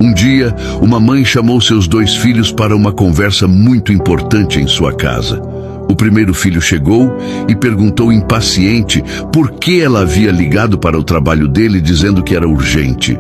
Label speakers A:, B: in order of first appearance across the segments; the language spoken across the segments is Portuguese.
A: Um dia, uma mãe chamou seus 2 filhos para uma conversa muito importante em sua casa. O primeiro filho chegou e perguntou impaciente por que ela havia ligado para o trabalho dele dizendo que era urgente.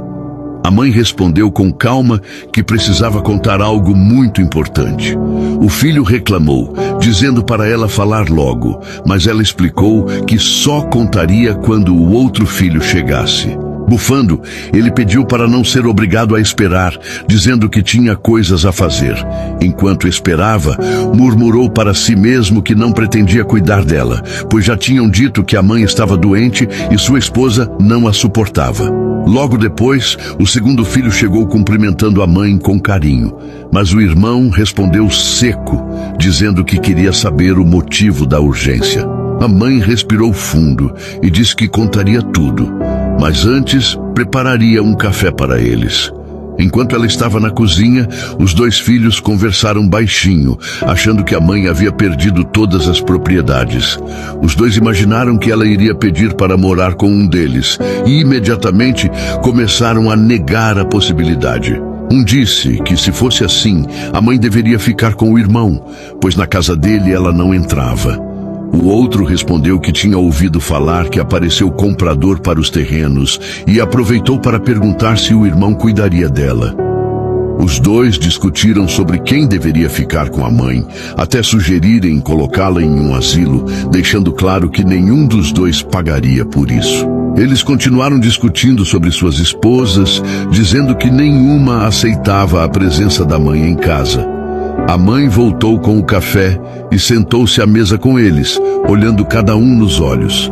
A: A mãe respondeu com calma que precisava contar algo muito importante. O filho reclamou, dizendo para ela falar logo, mas ela explicou que só contaria quando o outro filho chegasse. Bufando, ele pediu para não ser obrigado a esperar, dizendo que tinha coisas a fazer. Enquanto esperava, murmurou para si mesmo que não pretendia cuidar dela, pois já tinham dito que a mãe estava doente e sua esposa não a suportava. Logo depois, o segundo filho chegou cumprimentando a mãe com carinho, mas o irmão respondeu seco, dizendo que queria saber o motivo da urgência. A mãe respirou fundo e disse que contaria tudo, mas antes prepararia um café para eles. Enquanto ela estava na cozinha, os 2 filhos conversaram baixinho, achando que a mãe havia perdido todas as propriedades. Os 2 imaginaram que ela iria pedir para morar com um deles e imediatamente começaram a negar a possibilidade. Um disse que, se fosse assim, a mãe deveria ficar com o irmão, pois na casa dele ela não entrava. O outro respondeu que tinha ouvido falar que apareceu comprador para os terrenos e aproveitou para perguntar se o irmão cuidaria dela. Os 2 discutiram sobre quem deveria ficar com a mãe, até sugerirem colocá-la em um asilo, deixando claro que nenhum dos 2 pagaria por isso. Eles continuaram discutindo sobre suas esposas, dizendo que nenhuma aceitava a presença da mãe em casa. A mãe voltou com o café e sentou-se à mesa com eles, olhando cada um nos olhos.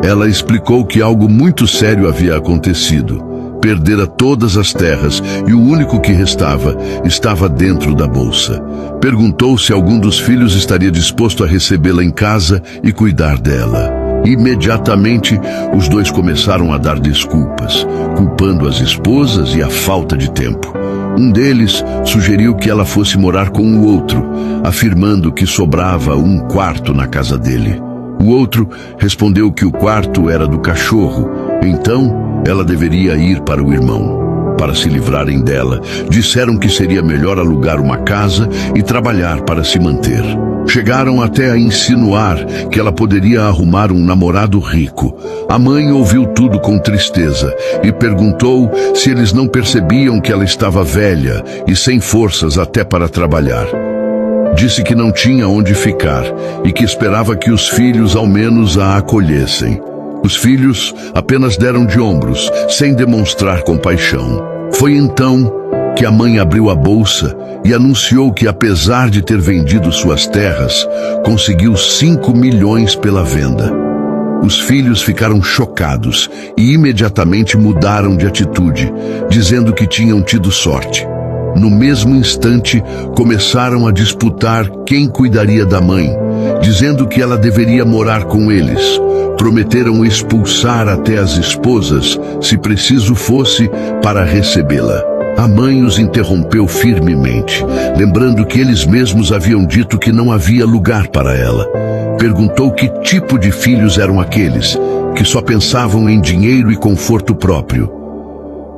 A: Ela explicou que algo muito sério havia acontecido. Perdera todas as terras e o único que restava estava dentro da bolsa. Perguntou se algum dos filhos estaria disposto a recebê-la em casa e cuidar dela. Imediatamente, os 2 começaram a dar desculpas, culpando as esposas e a falta de tempo. Um deles sugeriu que ela fosse morar com o outro, afirmando que sobrava um quarto na casa dele. O outro respondeu que o quarto era do cachorro, então ela deveria ir para o irmão. Para se livrarem dela, disseram que seria melhor alugar uma casa e trabalhar para se manter. Chegaram até a insinuar que ela poderia arrumar um namorado rico. A mãe ouviu tudo com tristeza e perguntou se eles não percebiam que ela estava velha e sem forças até para trabalhar. Disse que não tinha onde ficar e que esperava que os filhos ao menos a acolhessem. Os filhos apenas deram de ombros, sem demonstrar compaixão. Foi então que a mãe abriu a bolsa e anunciou que, apesar de ter vendido suas terras, conseguiu 5 milhões pela venda. Os filhos ficaram chocados e imediatamente mudaram de atitude, dizendo que tinham tido sorte. No mesmo instante, começaram a disputar quem cuidaria da mãe, dizendo que ela deveria morar com eles. Prometeram expulsar até as esposas, se preciso fosse, para recebê-la. A mãe os interrompeu firmemente, lembrando que eles mesmos haviam dito que não havia lugar para ela. Perguntou que tipo de filhos eram aqueles, que só pensavam em dinheiro e conforto próprio.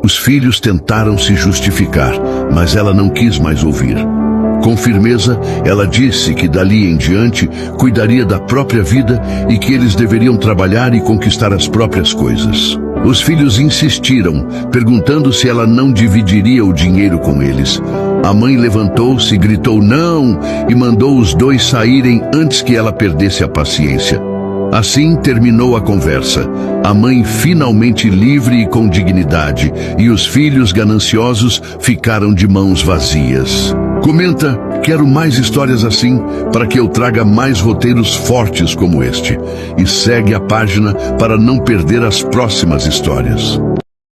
A: Os filhos tentaram se justificar, mas ela não quis mais ouvir. Com firmeza, ela disse que dali em diante cuidaria da própria vida e que eles deveriam trabalhar e conquistar as próprias coisas. Os filhos insistiram, perguntando se ela não dividiria o dinheiro com eles. A mãe levantou-se, gritou não e mandou os 2 saírem antes que ela perdesse a paciência. Assim terminou a conversa. A mãe finalmente livre e com dignidade, e os filhos gananciosos ficaram de mãos vazias. Comenta, quero mais histórias assim, para que eu traga mais roteiros fortes como este. E segue a página para não perder as próximas histórias.